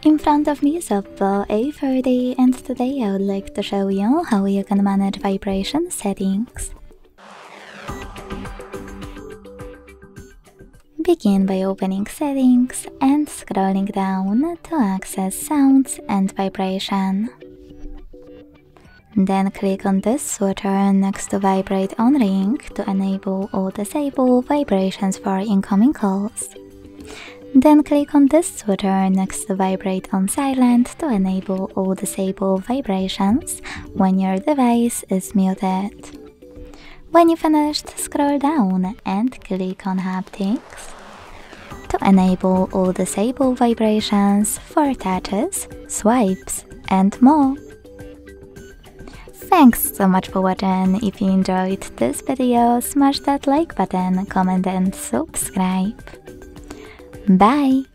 In front of me is OPPO A40 and today I would like to show you how you can manage vibration settings. Begin by opening settings and scrolling down to access sounds and vibration. Then click on this switcher next to vibrate on ring to enable or disable vibrations for incoming calls. Then click on this switcher next to vibrate on silent to enable or disable vibrations when your device is muted. When you finished, scroll down and click on haptics to enable or disable vibrations for touches, swipes, and more. Thanks so much for watching. If you enjoyed this video, smash that like button, comment and subscribe. Bye!